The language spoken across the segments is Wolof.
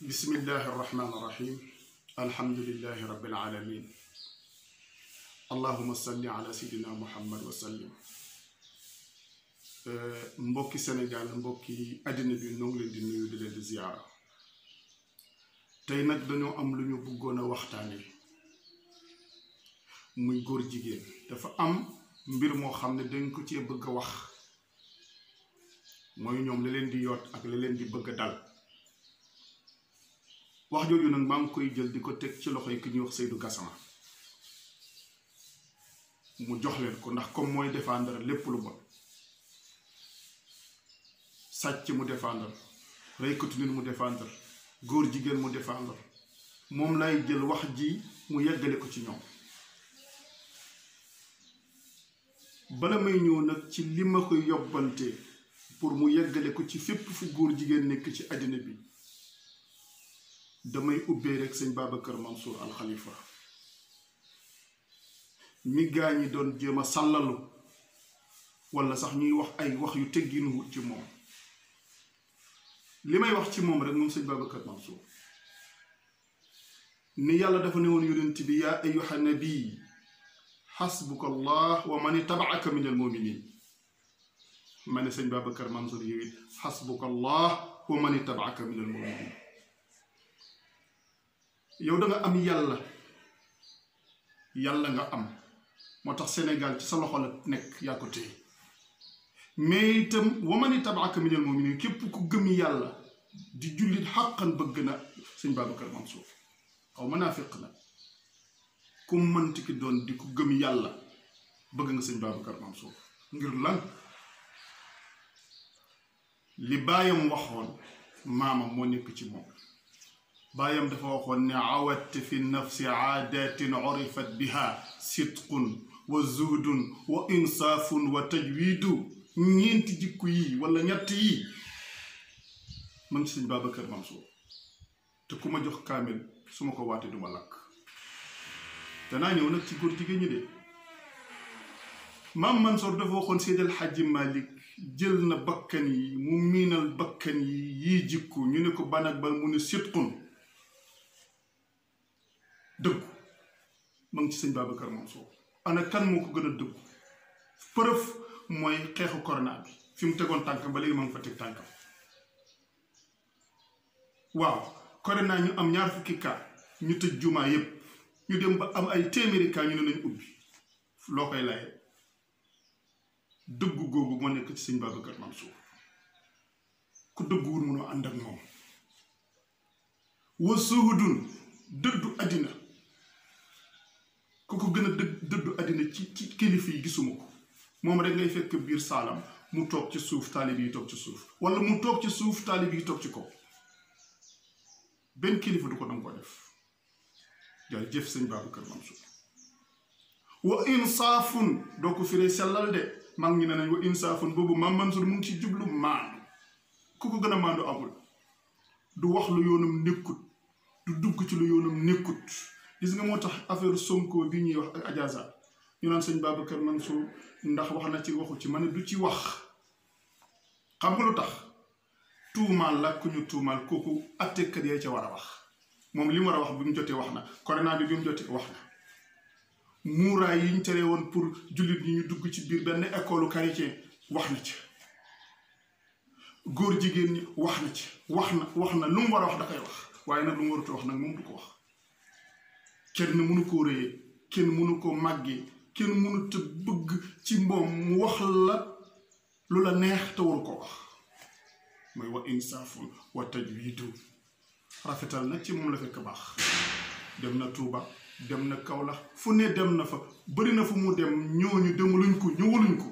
بسم الله الرحمن الرحيم الحمد لله رب العالمين اللهم صل على سيدنا محمد وسلم mbokki Sénégal mbokki àddina bi ñoo ngi leen di nuyu di leen di ziyaara tey nag dañoo am lu ñu bëggoon a waxtaane muy góor jigéen dafa am mbir moo xam ne dañ ko cee bëgg a wax mooy ñoom la leen di yoot ak la leen di bëgg a dal wax jooju nag maa ngi koy jël di ko teg ci loxo yi ki ñuy wax Seydou Gassama mu jox leen ko ndax comme mooy défendre lépp lu bon sàcc mu défendre reykatu nit mu défendre góor jigéen mu défendre moom lay jël wax ji mu yeggale ko ci ñoom bala may ñëw nag ci li ma koy yóbbante pour mu yeggale ko ci fépp fu góor jigéen nekk ci àddina bi damay ubbee rek sëñ Babacar Mansour Al Khalifa mi gaa ñi doon jéem a sàllalu wala sax ñuy wax ay wax yu tegginuwut ci moom li may wax ci moom rek moom sëñ Babacar Mansour ni yàlla dafa ne woon yonent bi yaa ayyuha nabi xasbuka allah wa man tabaaka min al muminin ma ne sëñ Babacar Mansour yow it xasbuka allah wa man tabaaka min al muminin yow da nga am yàlla nga am moo tax Sénégal ci sa loxo la nekk yaa ko téye mais itam wa man tabaaka minal mu'minin képp ku gëm yàlla di jullit xàqan bëgg na sëñ Babacar Mansour xaw munaafiq na ku mënti ki doon di ku gëm yàlla bëgg nga sëñ Babacar Mansour ngir lan li baayam waxoon maamam moo nekk ci moom baayam dafa waxoon ne awat fi nafsi aadatin urifat biha sidqun wa zuhdun wa insaafun wa tajwidu ñeenti jikku yi wala ñett yi man ci sëñ Babacar Mansour te ku ma jox kaamil su ma ko waatee duma lakk danaa ñëw nag ci góor jigéen ñi de maam Mansour dafa waxoon Seydil Hadji Malick jël na bakkan yi mu miinal bakkan yi yii jikku ñu ne ko ban ak ban mu ne sidqun dëggu ma ngi ci sëñ Babacar Mansour ana kan moo ko gën a dëggu preuve mooy xeexu corona bi fi mu tegoon tànkam ba léegi ma ngi fa teg tànkam waaw corona ñu am ñaar fukki cas ñu tëj jumaa yépp ñu dem ba am ay téeméeri cas ñu ne nañ ubbi loo koy laye dëggu googu moo nekk ci sëñ Babacar Mansour ku dëgguwul mënoo ànd ak moom wa suhudun dëddu àddina ku ko gën a dëddu àddina ci kilifa yi gisuma ko moom rek ngay fekk biir saalam mu toog ci suuf taalib yi toog ci suuf wala mu toog ci suuf taalib yi toog ci kaw benn kilifa du ko danga ko def jërëjëf sëñ Babacar Mansour wa insaafun doo ko firee sellal de mag ñi ne nañ wa insaafun boobu maam Mansour mu ngi ci jublu maandu ku ko gën a maandu amul du wax lu yoonam nekkut du dugg ci lu yoonam nekkut gis nga moo tax affaire Sonko bi ñuy wax ak Adja ñu naan sëñ Babacar Mansour ndax wax na ci waxu ci ma ne du ci wax xam nga lu tax tuumaal la ku ñu tuumaal kooku attekat yee ca war a wax moom li mu war a wax bi mu jotee wax na corona bi mu jotee wax na muuraay yi ñu tere woon pour jullit ñi ñu dugg ci biir benn école chrétien wax na ci góor jigéen ñi wax na ci wax na lu mu war a wax da koy wax waaye nag lu mu warut a wax nag moom du ko wax kenn mënu koo réyee kenn mënu koo màggee kenn mënut a bëgg ci moom mu wax la lu la neex te waru ko wax mooy wa insaafun wa tajwidu rafetal nag ci moom la fekk baax dem na Touba dem na Kaolack fu ne dem na fa bëri na fu mu dem ñooñu demuluñ ko ñëwaluñ ko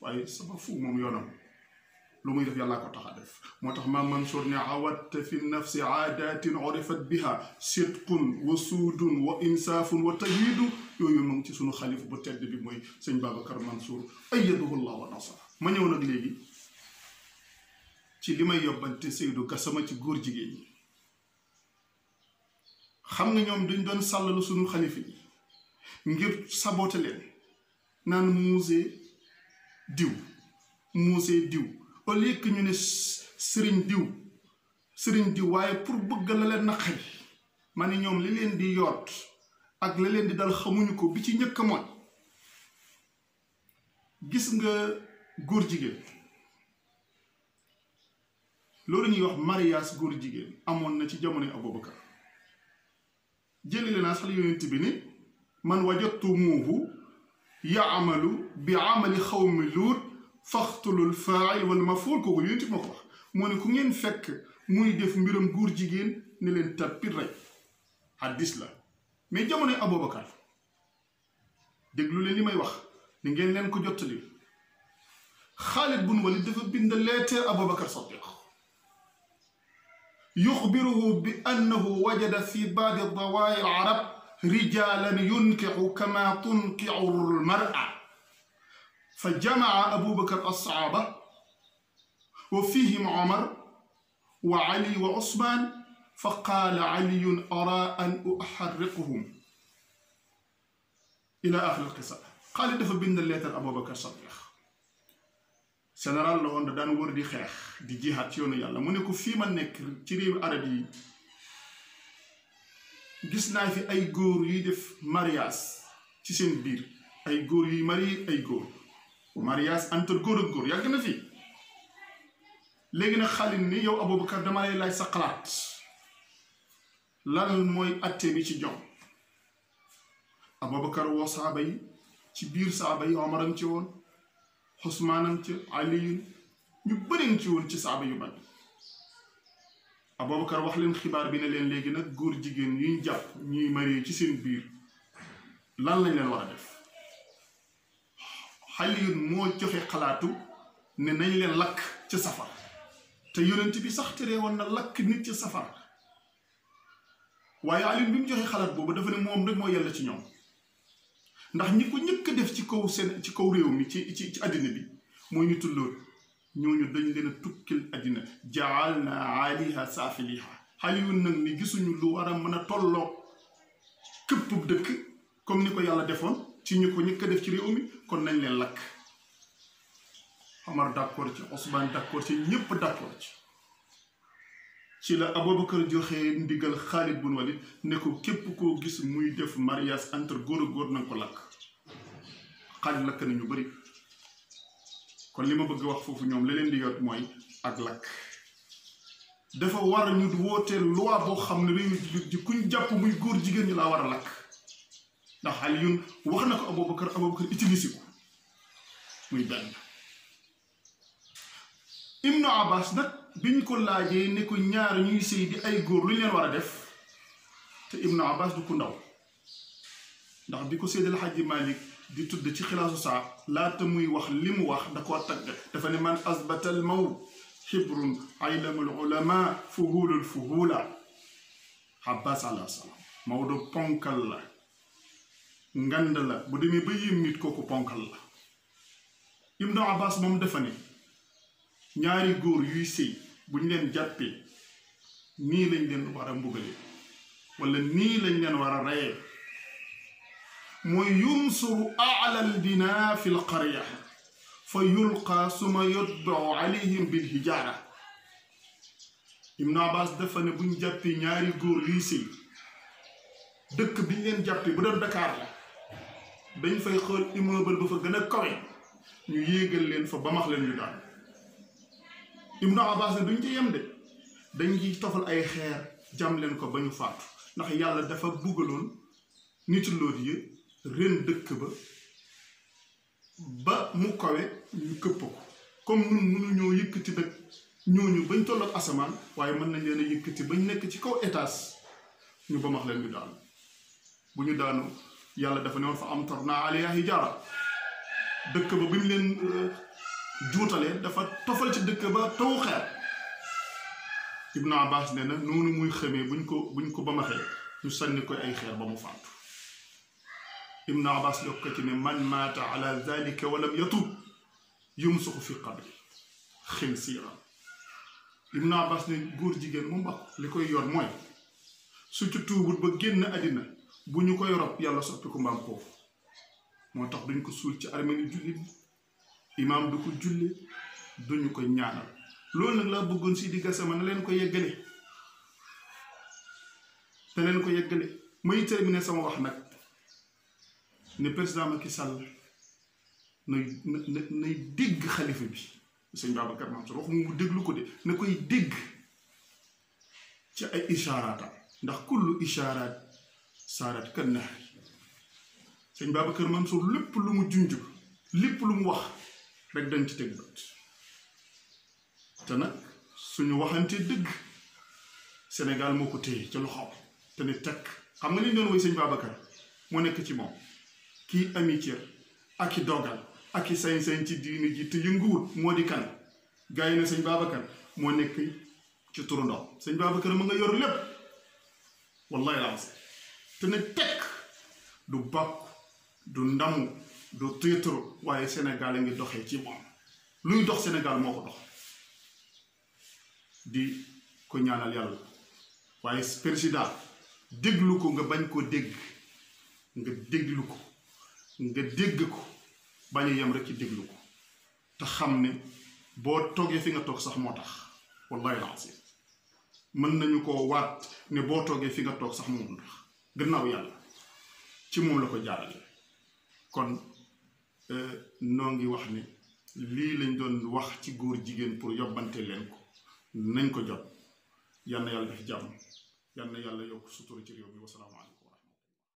waaye sama fu moom yoonam lu muy def yàllaa ko tax a def moo tax maam Mansour ne awat fi nafsi aadatin urifat biha sidqun wa suudun wa insaafun wa tajwidu yooyu moom ci sunu xalif bu tedd bi mooy sëñ Babacar Mansour ayyadahu llah wa nasara ma ñëw nag léegi ci li may yóbbante Seydou Gassama ci góor jigéen ñi xam nga ñoom dañ doon sàllalu sunu xalif yi ngir saboote leen naan musée diw au lieu que ñu ne sëriñ diw sëriñ di waaye pour bëgg la leen naqari ma ne ñoom li leen di yoot ak la leen di dal xamuñu ko bi ci njëkk mooy gis nga góor jigéen loolu ñuy wax mariage góor jigéen amoon na ci jamono Abubakar jëlile naa sax yonent bi ni man wajadtumuuhu yaamalu bi amali xawmi luut faxtulul faail wala mafuul kooku yonent bi ma ko wax moo ne ku ngeen fekk muy def mbiram góor jigéen ne leen tappit rek hadis la mais jamono Abubakar déglu leen li may wax ni ngeen leen ko jottali Xaalid bun Walid dafa bind leeteer Abubakar Sadiq yuxbiruhu bi annahu wajada fi baadi dawaa'ir arab rijaalan yunkixu kama tunkixu almar'a fa jamaca Abubakar assaaba wa fihim Omar wa Ali wa Usmaan fa qaala Aliyun araa an uxarriqahum ila axiri alqissa Xaalid dafa bind leetar Abubakar Sadiq général la woon da daan wër di xeex di jihaat ci yoonu yàlla mu ne ko fii ma nekk ci réewu arab yi gis naa fi ay góor yuy def mariage ci seen biir ay góor yuy mari ay góor mariage entre góor ak góor yàgg na fi léegi nag Xaalid ni yow Abubakar dama lay laaj sa xalaat lan mooy atte bi ci jom Abubakar woo saaba yi ci biir saaba yi Omar am ci woon Usmaanam ci Aliyun ñu bëriñ ci woon ci saaba yu bari Abubakar wax leen xibaar bi ne leen léegi nag góor jigéen yuñ jàpp ñuy marié ci seen biir lan lañ leen war a def Aliyun moo joxe xalaatu ne nañ leen lakk ci safar te yonent bi sax tere woon na lakk nit ci safar waaye Aliyun bi mu joxe xalaat boobu dafa ne moom rek moo yella ci ñoom ndax ñi ko ñëkk def ci kaw seen ci kaw réew mi ci àddina bi mooy ñu tulloon ñooñu dañ leen a tukkil àddina jaal na aliha saafiliha Aliyun nag ni gisuñu lu war a mën a tolloo këpp dëkk comme ni ko yàlla defoon ci ñu ko ñëkk def ci réew mi kon nañ leen lakk Omar d'accord ci Ousmane d'accord ci ñëpp d'accord ci la Abubakar joxe ndigal Xaalid bun Walid ne ko képp koo gis muy def mariage entre góor ak góor na nga ko lakk Xaalid lakk na ñu bëri kon li ma bëgg wax foofu ñoom la leen di yot mooy ak lakk dafa war ñu wootee loi boo xam ne réew ji kuñ jàpp muy góor jigéen ñi laa war a lakk ndax Aliyun wax na ko Abubakar utilisé ko muy benn Ibnu Abbas nag bi ñu ko laajee ne ko ñaar ñuy sëy di ay góor lu ñu leen war a def te Ibnu Abbas du ko ndaw ndax bi ko Seydil Hadji Malick di tudd ci xilaasu saa laata muy wax li mu wax da koo tagg dafa ne man asbatal mawt xibrun aylamul ulama fuhulul fuhula Abbas alayhi salaam Maodo ponkal la ngand la bu demee ba yéem nit kooku ponkal la Ibnu Abbas moom dafa ne ñaari góor yuy sëy buñ leen jàppee nii lañ leen war a mbugale wala nii lañ leen war a reyee mooy yunsuru aalal bina fi lqarya fa yulqa suma yutbau alayhim bil hijaara Ibnu Abbas dafa ne buñ jàppee ñaari góor yuy sëy dëkk biñ leen jàppee bu doon Dakar la dañ fay xool immeuble ba fa gën a kawe ñu yéegal leen fa ba max leen ñu daan Ibnu Abbas ne duñ ci yem de dañ ciy tofal ay xeer jam leen ko ba ñu faatu ndax yàlla dafa buggaloon nitu Lóot yi ren dëkk ba mu kawe ñu këpp ko comme ñun mënuñoo yëkkati nag ñooñu bañ tollook asamaan waaye mën nañ leen a yëkkati bañ nekk ci kaw étage ñu ba max leen ñu daanu bu ñu daanu yàlla dafa ne woon fa amtarna alayha hijaara dëkk ba bi mu leen juutalee dafa tofal ci dëkk ba taw xeer Ibnu Abbas ne na noonu muy xamee buñ ko ba maxee ñu sànni koy ay xeer ba mu faatu Ibnu Abbas yokk ci ne man maata ala dalika walam yatub yumsuxu fi qabri xinsiiran Ibnu Abbas ne góor jigéen mu mbaq li koy yor mooy su ci tuubut ba génn àddina bu ñu koy rob yàlla soppi ko mbaam foofu moo tax duñ ko suul ci armée jullit imaam du ko julli duñu ko ñaanal loolu nag laa bëggoon si di Gassama na leen ko yeggale te leen ko yeggale. may terminer sama wax nag ne président Macky Sall nay dégg xalifa bi sëñ Babacar Mansour waxuma mu déglu ko de na koy dégg ci ay ishaaraata ndax kullu ishaaraat saarat kan nahri sëñ Babacar Mansour lépp lu mu junj lépp lu mu wax rek dañ ci teg bët te nag suñu waxante dëgg Sénégal moo ko téye ci loxoom te ne tekk xam nga li ñu doon woy sëñ Babacar moo nekk ci moom kii amitié ak i dogal ak i sañ-sañ ci diini ji te yënguwut moo di kan gars yi ne sëñ Babacar moo nekk ci turu ndox sëñ Babacar ma nga yor lépp wallahi laas te ne tekk du bàkku du ndamu du tiitru waaye Sénégal a ngi doxee ci moom luy dox Sénégal moo ko dox di ko ñaanal yàlla waaye président déglu ko nga bañ koo dégg nga déglu ko nga dégg ko bañ a yem rek ci déglu ko te xam ne boo toogee fi nga toog sax moo tax wallahi lancé mën nañu ko waat ne boo toogee fi nga toog sax moom tax gannaaw yàlla ci moom la ko jaarale kon noo ngi wax ne lii lañ doon wax ci góor jigéen pour yobbante leen ko nañ ko jot yal na yàlla def jàmm yal na yàlla yokk sutura ci réew mi wasalaamaaleykum